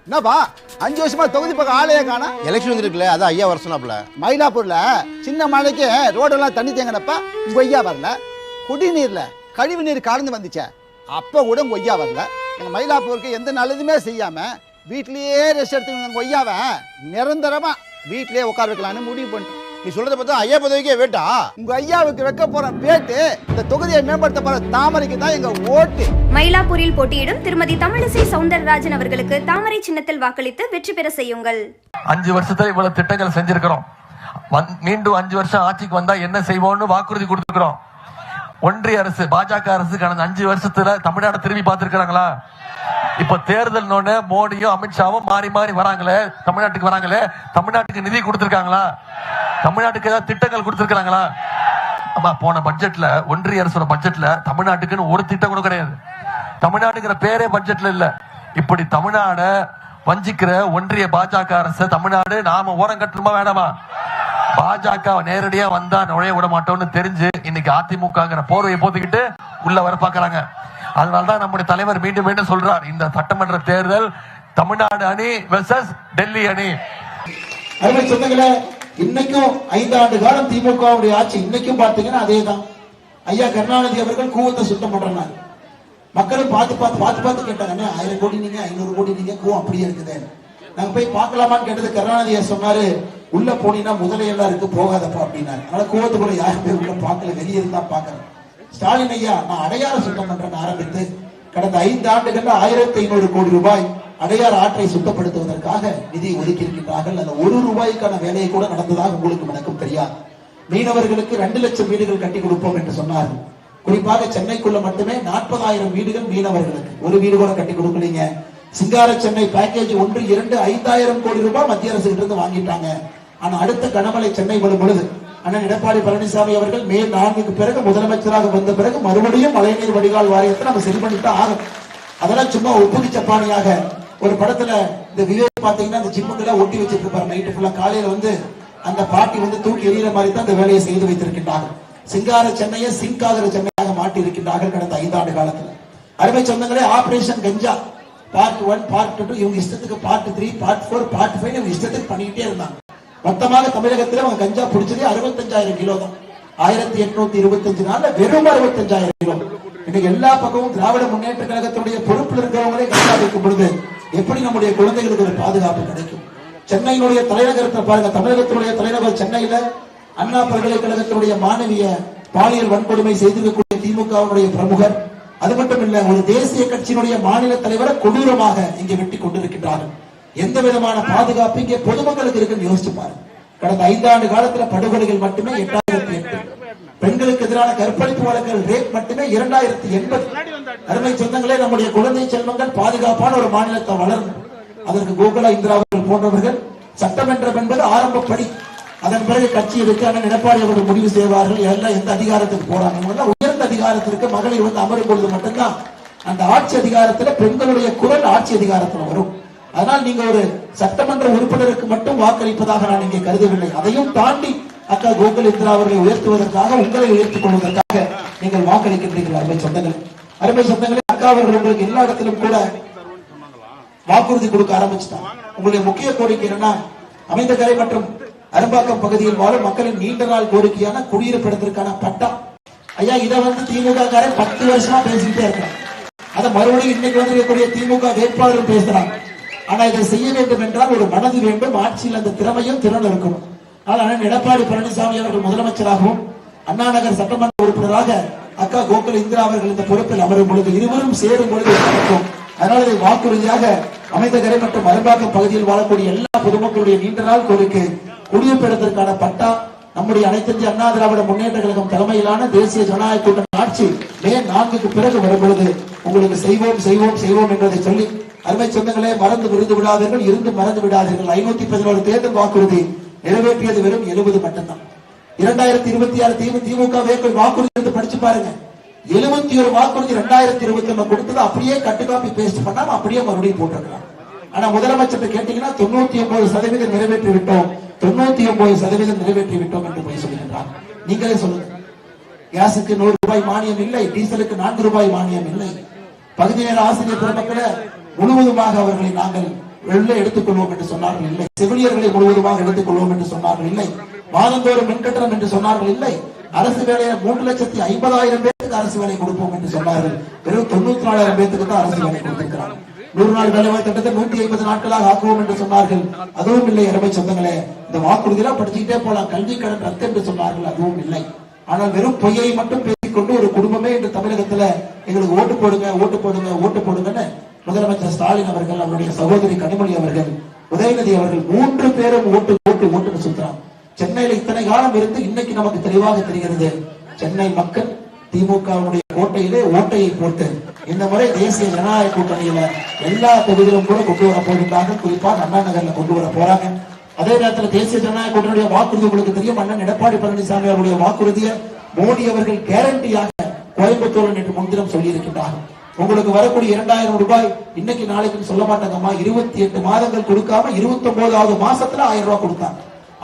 என்னப்பா 5 வருஷமா தொகுதி பக்கம் ஆளையே காணா. எலெக்ஷன் வந்துருக்குல்ல, அதான் ஐயா வர சொன்னாப்ல. மயிலாப்பூர்ல சின்ன மழைக்கு ரோடெல்லாம் தண்ணி தேங்கினப்ப உங்க ஐயா வரல. குடிநீர்ல கழிவு நீர் கலந்து வந்துச்சே, அப்ப கூட உங்க ஐயா வரல. எங்க மயிலாப்பூருக்கு எந்த நல்லதுமே செய்யாம வீட்லயே ரெஸ்ட் எடுத்துக்கணும். உங்க ஐயாவை நிரந்தரமா வீட்லயே உட்கார வைக்கலான்னு முடிவு பண்ணிட்டோம். நீ சொல்றத பார்த்தா ஐயா பதவிக்கே வேட்டா. உங்க ஐயாவுக்கு வைக்க போற பேட்டு இந்த தொகுதியை மேம்படுத்த போற தாமரைக்கு தான் எங்க ஓட்டு. மயிலாப்பூரில் போட்டியிடும் திருமதி தமிழிசை சவுந்தரராஜன் அவர்களுக்கு தாமரை சின்னத்தில் வாக்களித்து வெற்றி பெற செய்யுங்கள். 5 வருஷத்துல இவ்வளவு திட்டங்கள் செஞ்சிருக்கிறோம். மீண்டும் 5 வருஷம் ஆட்சிக்கு வந்தா என்ன செய்வோம்னு வாக்குறுதி கொடுத்துக்கிறோம். ஒன்றிய அரசு பாஜக அரசு கடந்த 5 வருஷத்துல தமிழ்நாடு திரும்பி பார்த்திருக்கிறாங்களா? இப்ப தேர்தல் மோடியும் அமித்ஷாவும் மாறி மாறி வராங்களே, தமிழ்நாட்டுக்கு வராங்களே, தமிழ்நாட்டுக்கு நிதி கொடுத்திருக்காங்களா? தமிழ்நாட்டுக்கு ஏதாவது திட்டங்கள் கொடுத்திருக்காங்களா? ஆமா, போன பட்ஜெட்ல ஒன்றிய அரசோட பட்ஜெட்ல தமிழ்நாட்டுக்குன்னு ஒரு திட்டம் கூட கிடையாது. தமிழ்நாடுங்கிற பேரே பட்ஜெட்ல இல்ல. இப்படி தமிழ்நாட வஞ்சிக்கிற ஒன்றிய பாஜக அரசு தமிழ்நாடு நாம ஓரம் கட்டணுமா வேணாமா? பாஜக நேரடியா வந்தா நுழைய விட மாட்டோம்னு தெரிஞ்சு இன்னைக்கு அதிமுகங்கிற போர்வையை போத்துக்கிட்டு உள்ள வர பாக்குறாங்க. அதனாலதான் நம்முடைய தலைவர் மீண்டும் மீண்டும் சொல்றார், இந்த சட்டமன்ற தேர்தல் தமிழ்நாடு அணி வெர்சஸ் டெல்லி அணி. அருமை சொந்தங்களே, இன்னைக்கும் 5 ஆண்டு காலம் திமுகவுடைய ஆட்சி. இன்னைக்கும் பாத்தீங்கன்னா அதே தான். ஐயா கருணாநிதி அவர்கள் கூவத்தை சுத்தம் பண்றாங்க. மக்களும் பார்த்து கேட்டாங்க, 1000 கோடி நீங்க 500 கோடி நீங்க கூவம் அப்படியே இருக்குது, நாங்க போய் பார்க்கலாமான்னு கேட்டது. கருணாநிதியை சொன்னாரு, உள்ள போனீங்கன்னா முதலையெல்லாம் இருக்கு, போகாதப்பா அப்படின்னாரு. அதனால கூவத்துக்குள்ள யாரும் பேர் உள்ள பார்க்கல, வெளியே இருந்தா பாக்குறேன். ஸ்டாலின் ஐயா, நான் அடையாறு சுத்தம் பண்றேன்னு ஆரம்பித்து கடந்த 5 ஆண்டுகள்ல 1500 கோடி ரூபாய் அடையாறு ஆற்றை சுத்தப்படுத்துவதற்காக நிதி ஒதுக்கி இருக்கின்றார்கள். அந்த 1 ரூபாய்க்கான வேலையை கூட நடந்ததாக உங்களுக்கு எனக்கும் தெரியாது. மீனவர்களுக்கு 2 லட்சம் வீடுகள் கட்டி கொடுப்போம் என்று சொன்னார்கள். குறிப்பாக சென்னைக்குள்ள மட்டுமே 40,000 வீடுகள் மீனவர்களுக்கு, ஒரு வீடு கூட கட்டி கொடுக்கலீங்க. சிங்கார சென்னை பேக்கேஜ் 1, 2, 5,000 கோடி ரூபாய் மத்திய அரசு கிட்ட இருந்து வாங்கிட்டாங்க. ஆனா அடுத்த கனமழை சென்னை வரும் பொழுது அண்ணன் எடப்பாடி பழனிசாமி அவர்கள் மே 4க்கு பிறகு முதலமைச்சராக வந்த பிறகு மறுபடியும் மழைநீர் வடிகால் வாரியத்தை நம்ம சரி பண்ணிட்டு ஆகும். அதெல்லாம் சும்மா உப்புக்கு சப்பானியாக. ஒரு படத்துல இந்த விவேக் பாத்தீங்கன்னா அந்த ஜிம்முக்கெல்லாம் ஒட்டி வச்சிட்டு இருப்பாரு. நைட்டு ஃபுல்லா காலையில அந்த பாட்டி தூக்கி எறிகிற மாதிரி தான் அந்த வேலையை செய்து வைத்திருக்கின்றார்கள். சிங்கார சென்னையை சிங்காகிற சென்னையாக மாட்டி இருக்கின்றார்கள் கடந்த 5 ஆண்டு காலத்துல. அருமை சொந்தங்களே, ஆபரேஷன் கஞ்சா பார்ட் 1, பார்ட் 2, இவங்க இஷ்டத்துக்கு பார்ட் 3, பார்ட் 4, பார்ட் 5 இவங்க இஷ்டத்துக்கு பண்ணிக்கிட்டே இருந்தாங்க. மொத்தமாக தமிழகத்தில் அவங்க கஞ்சா பிடிச்சது 65,000 கிலோ தான். 1825 நாள்ல வெறும் 65,000 கிலோ. இன்னைக்கு எல்லா பக்கமும் திராவிட முன்னேற்ற கழகத்துடைய பொறுப்பில் இருக்கிறவங்களே கஞ்சா வைக்கும் பொழுது எப்படி நம்முடைய குழந்தைகளுக்கு ஒரு பாதுகாப்பு கிடைக்கும்? சென்னையினுடைய தலைநகரத்தை பாருங்க, தமிழகத்தினுடைய தலைநகர் சென்னையில அண்ணா பல்கலைக்கழகத்தினுடைய மாணவிய பாலியல் வன்கொடுமை செய்திருக்கக்கூடிய திமுகவுடைய பிரமுகர், அது மட்டும் இல்ல ஒரு தேசிய கட்சியினுடைய மாநில தலைவரை கொடூரமாக இங்கே வெட்டி கொண்டிருக்கின்றார்கள். எந்த விதமான பாதுகாப்பு இங்கே பொதுமக்களுக்கு இருக்குன்னு யோசிச்சு பாருங்க. கடந்த 5 ஆண்டு காலத்துல படுகொலைகள் மட்டுமே 8008, பெண்களுக்கு எதிரான கற்பழிப்பு வழக்குகள் ரேப் மட்டுமே 2080. அருமை சொந்தங்களே, நம்முடைய குழந்தை செல்வங்கள் பாதுகாப்பான ஒரு மாநிலத்தை வளரணும். அதற்கு கோகுலா இந்திரா போன்றவர்கள் சட்டமன்றம் என்பது ஆரம்ப படி. அதன் பிறகு கட்சி இருக்கு, ஆனால் எடப்பாடி அவர்கள் முடிவு செய்வார்கள் எல்லாம் எந்த அதிகாரத்துக்கு போறாங்க. உயர்ந்த அதிகாரத்திற்கு மகளிர் அமரும் பொழுது மட்டும்தான் அந்த ஆட்சி அதிகாரத்துல பெண்களுடைய குரல் ஆட்சி அதிகாரத்துல வரும். அதனால் நீங்க ஒரு சட்டமன்ற உறுப்பினருக்கு மட்டும் வாக்களிப்பதாக நான் இங்கே கருதவில்லை. அதையும் தாண்டி அக்கா கோகுல் இந்திரா அவர்களை உயர்த்துவதற்காக, உங்களை உயர்த்திக் கொள்வதற்காக நீங்கள் வாக்களிக்கின்றீர்கள். அருமை சொந்தங்களே, அக்கா அவர்கள் உங்களுக்கு எல்லா இடத்திலும் கூட வாக்குறுதி கொடுக்க ஆரம்பிச்சுட்டாங்க. உங்களுடைய முக்கிய கோரிக்கை என்னன்னா, அமைந்தகரை மற்றும் அரும்பாக்கம் பகுதியில் வாழும் மக்களின் நீண்ட நாள் கோரிக்கையான குடியிருப்பிடத்திற்கான பட்டா. ஐயா, இதை திமுக காரன் 10 வருஷமா பேசிக்கிட்டே இருக்காங்க. அதை மறுபடியும் இன்னைக்கு இருக்கக்கூடிய திமுக வேட்பாளர்கள் பேசுறாங்க. ஆனா இதை செய்ய வேண்டும் என்றால் ஒரு மனது வேண்டும், ஆட்சியில் அந்த திறமையும் திறன் இருக்கணும். ஆனால் எடப்பாடி பழனிசாமி அவர்கள் முதலமைச்சராகவும் அண்ணா நகர் சட்டமன்ற உறுப்பினராக அக்கா கோகுல் இந்திரா அவர்கள் இந்த பொறுப்பில் அமரும் பொழுது இருவரும் சேரும் பொழுது நடக்கும். அதனால இதை வாக்குறுதியாக அமைந்தகரை மற்றும் அரும்பாக்கம் பகுதியில் வாழக்கூடிய எல்லா பொதுமக்களுடைய நீண்ட நாள் கோரிக்கை குடியிருப்பிடத்திற்கான பட்டா நம்முடைய அனைத்து இந்திய அண்ணா திராவிட முன்னேற்ற கழகம் தலைமையிலான தேசிய ஜனநாயக கூட்டணி ஆட்சி மே 4க்கு பிறகு வரும் பொழுது உங்களுக்கு செய்வோம் என்பதை சொல்லி, அருமை சொந்தங்களே, மறந்து விருந்து விடாதீர்கள், இருந்து மறந்து விடாதீர்கள். 511 தேர்தல் வாக்குறுதி நிறைவேற்றியது வெறும் 70 மட்டும்தான். 2026 திமுக வாக்குறுதி படிச்சு பாருங்க. 71 வாக்குறுதி 2021 கொடுத்தது அப்படியே கட்டு காப்பி பேஸ்ட் பண்ணாம அப்படியே மறுபடியும் போட்டிருக்கிறாங்க. ஆனா முதலமைச்சர் கேட்டீங்கன்னா 99% நிறைவேற்றி விட்டோம், 99% நிறைவேற்றி விட்டோம் என்று போய் சொல்லுகின்றார். நீங்களே சொல்லுங்க. கேஸுக்கு 100 ரூபாய் மானியம் இல்லை, டீசலுக்கு 4 ரூபாய் மானியம் இல்லை. பகுதி நேர ஆசிரியர் பெருமக்களே, முழுவதுமாக அவர்களை நாங்கள் வெளில எடுத்துக்கொள்வோம் என்று சொன்னார்கள் இல்லை. செவிலியர்களை முழுவதுமாக எடுத்துக்கொள்வோம் என்று சொன்னார்கள் இல்லை. மாதந்தோறும் மின்கட்டணம் என்று சொன்னார்கள் இல்லை. அரசு வேலையை 3,50,000 பேருக்கு அரசு வேலை கொடுப்போம் என்று சொன்னார்கள். வெறும் 94,000 பேருக்கு தான் அரசு வேலை கொடுத்திருக்கிறார்கள். 100 நாள் வேலை திட்டத்தை 150 நாட்களாக ஆக்குவோம் என்று சொன்னார்கள். அதுவும் இல்லை. அருமை சொந்தங்களே, இந்த வாக்குறுதியெல்லாம் படிச்சுக்கிட்டே போலாம். கல்வி கடன் ரத்து என்று சொன்னார்கள். அதுவும் இல்லை. ஆனால் வெறும் பொய்யை மட்டும் பேசிக்கொண்டு ஒரு குடும்பமே இன்று தமிழகத்துல எங்களுக்கு ஓட்டு போடுங்க ஓட்டு போடுங்க ஓட்டு போடுங்கன்னு முதலமைச்சர் ஸ்டாலின் அவர்கள், அவருடைய சகோதரி கனிமொழி அவர்கள், உதயநிதி அவர்கள் 3 பேரும் ஓட்டு ஓட்டு ஓட்டுன்னு சொல்றாங்க. சென்னையில இத்தனை காலம் இருந்து இன்னைக்கு நமக்கு தெளிவாக தெரிகிறது, சென்னை மக்கள் திமுகவுடைய கோட்டையிலே ஓட்டையை போட்டு இந்த முறை தேசிய ஜனநாயக கூட்டணியில எல்லா தொகுதிகளும் கூட கொண்டு வர போகிறாங்க. குறிப்பாக அண்ணா நகர்ல கொண்டு வர போறாங்க. அதே நேரத்தில் தேசிய ஜனநாயக கூட்டணியுடைய வாக்குறுதி உங்களுக்கு தெரியும். அண்ணன் எடப்பாடி பழனிசாமி அவருடைய வாக்குறுதியை மோடி அவர்கள் கேரண்டியாக கோயம்புத்தூர் நேற்று முன்தினம் சொல்லி இருக்கின்றார்கள். உங்களுக்கு வரக்கூடிய 2,000 ரூபாய் இன்னைக்கு நாளைக்கு சொல்ல மாட்டாங்கம்மா. 28 மாதங்கள் கொடுக்காம 29வது மாசத்துல 1,000 ரூபாய் கொடுத்தாங்க.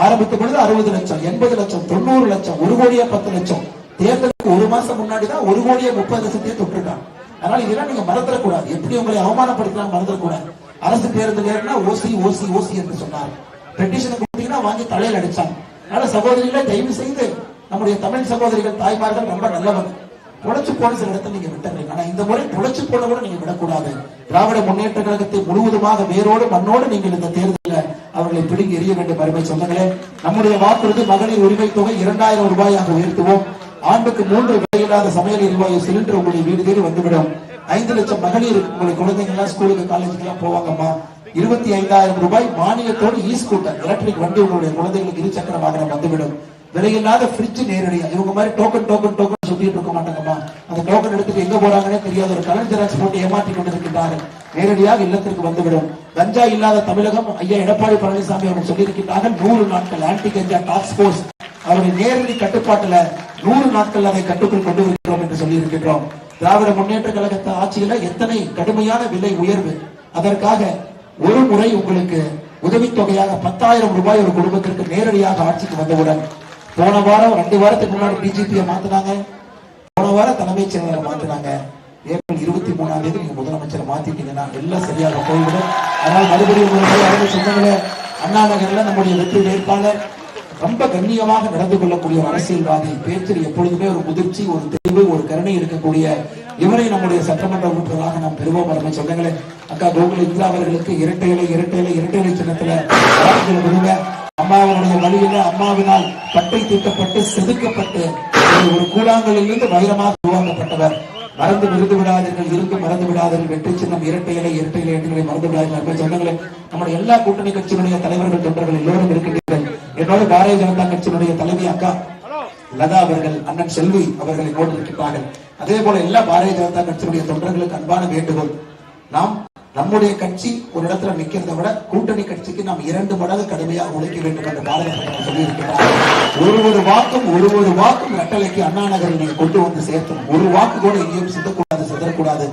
ஆரம்பித்த பொழுது 60 லட்சம், 80 லட்சம், 90 லட்சம், 1 கோடியே 10 லட்சம். தேர்தலுக்கு 1 மாசம் முன்னாடிதான் 1 கோடியே 30 லட்சத்தையே தொட்டிருக்காங்க. அதனால இதெல்லாம் நீங்க மறந்துடக்கூடாது. எப்படி உங்களை அவமானப்படுத்தலாம் மறந்துடக்கூடாது. அரசு பேருந்து ஏறினா ஓசி ஓசி ஓசி என்று சொன்னார். பெட்டிஷன் கொடுத்தீங்கன்னா வாங்கி தலையில் அடிச்சாங்க. அதனால சகோதரிகளை தயவு செய்து, நம்முடைய தமிழ் சகோதரிகள் தாய்மார்கள் ரொம்ப நல்லவங்க. புழைச்சு போன சில இடத்துல நீங்க விட்டுறீங்க. ஆனா இந்த முறை புழைச்சு போன கூட நீங்க விடக்கூடாது. திராவிட முன்னேற்ற கழகத்தை முழுவதுமாக வேரோடு மண்ணோடு நீங்கள் இந்த தேர்தலில் அவர்களை பிடுங்கி எறிய வேண்டும். அருமை சொந்தங்களே, நம்முடைய வாக்குறுதி மகளிர் உரிமை தொகை 2,000 ரூபாயாக உயர்த்துவோம். ஆண்டுக்கு 3 விலையில்லாத சமையல் எரிவாயு சிலிண்டர் உங்களுடைய வீடு தேடி வந்துவிடும். 5 லட்சம் மகளிர் உங்களுடைய குழந்தைங்க எல்லாம் ஸ்கூலுக்கு காலேஜுக்கு எல்லாம் போவாங்கம்மா. 25,000 ரூபாய் மானியத்தோடு இ ஸ்கூட்டர் எலக்ட்ரிக் வண்டி உங்களுடைய குழந்தைகளுக்கு 2 சக்கர வாகனம் வந்துவிடும். விலையில்லாத ஃப்ரிட்ஜ் நேரடியா. இவங்க மாதிரி டோக்கன் டோக்கன் டோக்கன் சுத்திட்டு இருக்க மாட்டாங்கம்மா. அந்த டோக்கன் எடுத்துட்டு எங்க போறாங்கன்னே தெரியாத ஒரு கலர் ஜெராக்ஸ் போட்டு ஏமாற்றி கொண்டிருக்கின்றார்கள். நேரடியாக இல்லத்திற்கு வந்துவிடும். கஞ்சா இல்லாத தமிழகம் ஐயா எடப்பாடி பழனிசாமி அவர்கள் சொல்லியிருக்கிறார்கள். 100 நாட்கள் ஆன்டி கஞ்சா டாஸ்க் போர்ஸ் அவருடைய நேரடி கட்டுப்பாட்டுல 100 நாட்கள் அதை கட்டுக்குள் கொண்டு வருகிறோம் என்று சொல்லி இருக்கின்றோம். திராவிட முன்னேற்ற கழகத்தை ஆட்சியில எத்தனை கடுமையான விலை உயர்வு. அதற்காக ஒரு முறை உங்களுக்கு உதவித்தொகையாக 10,000 ரூபாய் ஒரு குடும்பத்திற்கு நேரடியாக ஆட்சிக்கு வந்தவுடன், போன வாரம் 2 வாரத்துக்கு முன்னாடி டிஜிபியை மாத்தினாங்க, போன வாரம் தலைமைச் செயலரை மாத்தினாங்க. ஏப்ரல் 23ஆம் தேதி நீங்க முதலமைச்சரை மாத்திட்டீங்கன்னா எல்லாம் சரியாக போய்விடும். அதனால் மறுபடியும் சொந்தங்களே, அண்ணா நகர்ல நம்முடைய வெற்றி வேட்பாளர் ரொம்ப கண்ணியமாக நடந்து கொள்ளக்கூடிய ஒரு அரசியல்வாதி, பேச்சில் எப்பொழுதுமே ஒரு முதிர்ச்சி, ஒரு தெளிவு, ஒரு கருணை இருக்கக்கூடிய இவரை நம்முடைய சட்டமன்ற உறுப்பினராக நாம் பெறுவோம். அருமை சொந்தங்களே, அக்கா கோகுல இந்திரா அவர்களுக்கு இரட்டை இலை சின்னத்துல வாக்குகள் விடுங்க. அம்மாவனுடைய வழியில அம்மாவினால் பட்டை தீட்டப்பட்டு செதுக்கப்பட்டு ஒரு கூழாங்கலிலிருந்து வைரமாக உருவாக்கப்பட்டவர். மறந்து விடாதீர்கள், இருந்து மறந்து விடாதீர்கள். வெற்றி சின்னம் இரட்டை இலை எட்டுகளை மறந்து விடாதீர்கள். சொந்தங்களே, நம்முடைய எல்லா கூட்டணி கட்சியினுடைய தலைவர்கள் தொண்டர்கள் எல்லோரும் இருக்கின்றீர்கள். என்னோட பாரதிய ஜனதா கட்சியினுடைய தலைவி அக்கா லதா அவர்கள், அண்ணன் செல்வி அவர்களை போட்டிருக்கிறார்கள். அதே போல எல்லா பாரதிய ஜனதா கட்சியினுடைய தொண்டர்களுக்கு அன்பான வேண்டுகோள், நாம் நம்முடைய கட்சி ஒரு இடத்துல நிக்கிறதை விட கூட்டணி கட்சிக்கு நாம் 2 மடங்கு கடுமையாக உழைக்க வேண்டும் என்று பாரதிய ஜனதா சொல்லி இருக்கிறார். ஒரு வாக்கும் ரெட்டலைக்கு அண்ணா நகரில் நீங்க கொண்டு வந்து சேர்த்தணும். ஒரு வாக்கு கூட எங்கேயும் சிதறக்கூடாது.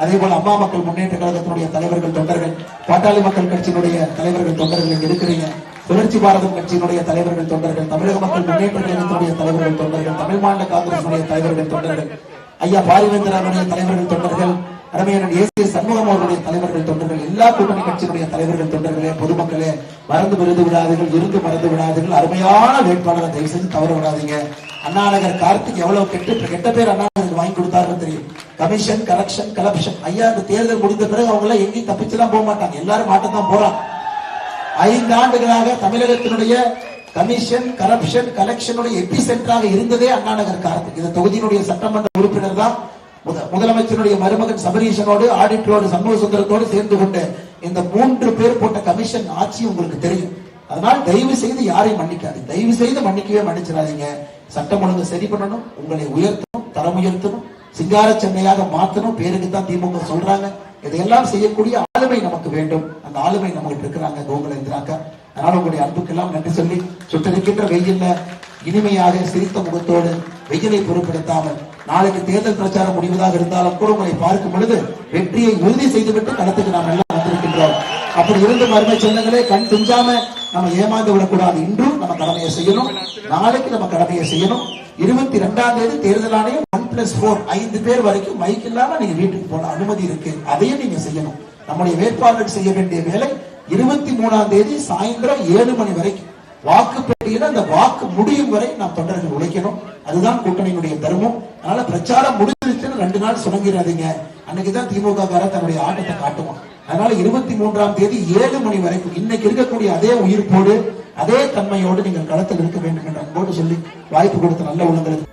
அதே போல அம்மா மக்கள் முன்னேற்ற கழகத்தினுடைய தலைவர்கள் தொண்டர்கள், பாட்டாளி மக்கள் கட்சியினுடைய தலைவர்கள் தொண்டர்கள் இருக்கிறீங்க, புரட்சி பாரதம் கட்சியினுடைய தலைவர்கள் தொண்டர்கள், தமிழக மக்கள் முன்னேற்ற கழகத்தினுடைய தலைவர்கள் தொண்டர்கள், தமிழ் மாநில காங்கிரசுடைய தலைவர்கள் தொண்டர்கள், ஐயா பாரிவேந்தரனுடைய தலைவர்கள் தொண்டர்கள், அருமையான ஏசிய சண்முகம் அவருடைய தலைவர்கள் தொண்டர்கள், எல்லா கூட்டணி கட்சியினுடைய தலைவர்கள் தொண்டர்களே, பொதுமக்களே, மறந்து விடாதீர்கள், இருந்து மறந்து விடாதீர்கள். அருமையான வேட்பாளரை தயவு செஞ்சு தவற விடாதீங்க. அண்ணா நகர் கார்த்திக் எவ்வளவு கெட்ட பேர் அண்ணா நகருக்கு வாங்கி கொடுத்தாருன்னு தெரியும். Commission, corruption. ஐயா, இந்த தேர்தல் முடிந்த பிறகு அவங்க எல்லாம் எங்கேயும் தப்பிச்சுலாம் போக மாட்டாங்க, எல்லாரும் மாட்டத்தான் போறாங்க. 5 ஆண்டுகளாக தமிழகத்தினுடைய கமிஷன், கரப்ஷன், கலெக்ஷனுடைய எபி சென்டராக இருந்ததே அண்ணா நகர் கார்த்திக். இந்த தொகுதியினுடைய சட்டமன்ற உறுப்பினர் தான் முதலமைச்சருடைய மருமகன் சபரீஷனோடு, ஆடிட்டரோடு, சண்முக சுந்தரத்தோடு சேர்ந்து கொண்டு இந்த 3 பேர் போட்ட கமிஷன் ஆட்சி உங்களுக்கு தெரியும். அதனால் தயவு செய்து யாரையும் மன்னிக்காது, தயவு செய்து மன்னிச்சிடாதீங்க. சட்டம் ஒழுங்கு சரி பண்ணணும், உங்களை உயர்த்தணும், தரம் உயர்த்தணும், சிங்கார சென்னையாக மாற்றணும். பேருக்கு தான் திமுக சொல்றாங்க. இதையெல்லாம் செய்யக்கூடிய ஆளுமை நமக்கு வேண்டும். அந்த ஆளுமை நமக்கு இருக்கிறாங்க கோகுல இந்திராக்கா. அதனால உங்களுடைய அன்புக்கெல்லாம் நன்றி சொல்லி, சுற்றிருக்கின்ற வெயில்ல இனிமையாக சிரித்த முகத்தோடு, வெயிலை பொருட்படுத்தாமல், நாளைக்கு தேர்தல் பிரச்சாரம் முடிவதாக இருந்தாலும் கூட உங்களை பார்க்கும் பொழுது வெற்றியை உறுதி செய்துவிட்டு களத்துக்கு நாம் எல்லாம் வந்திருக்கின்றோம். அப்படி இருந்து மருமை சொந்தங்களே, கண் துஞ்சாம நம்ம ஏமாந்து விடக்கூடாது. இன்றும் நம்ம கடமையை செய்யணும், நாளைக்கு நம்ம கடமையை செய்யணும். 22ஆம் தேதி தேர்தல் ஆணையம் 1+4 5 பேர் வரைக்கும் மைக் இல்லாம நீங்க வீட்டுக்கு போன அனுமதி இருக்கு. அதையும் நீங்க செய்யணும். நம்முடைய வேட்பாளர்கள் செய்ய வேண்டிய வேலை 23ஆம் தேதி சாயந்தரம் 7 மணி வரைக்கும் வாக்குப்பெட்டியில அந்த வாக்கு முடியும் வரை நாம் தொண்டர்கள் உழைக்கணும். அதுதான் கூட்டணியினுடைய தர்மம். அதனால பிரச்சாரம் முடிஞ்சிருச்சுன்னு 2 நாள் சுணங்கிறாதீங்க. அன்னைக்குதான் திமுக தன்னுடைய ஆட்டத்தை காட்டுவோம். அதனால 23ஆம் தேதி 7 மணி வரைக்கும் இன்னைக்கு இருக்கக்கூடிய அதே உயிர்ப்போடு அதே தன்மையோடு நீங்கள் களத்தில் இருக்க வேண்டும் என்று அன்போடு சொல்லி வாய்ப்பு கொடுத்த நல்ல உள்ளங்களுக்கு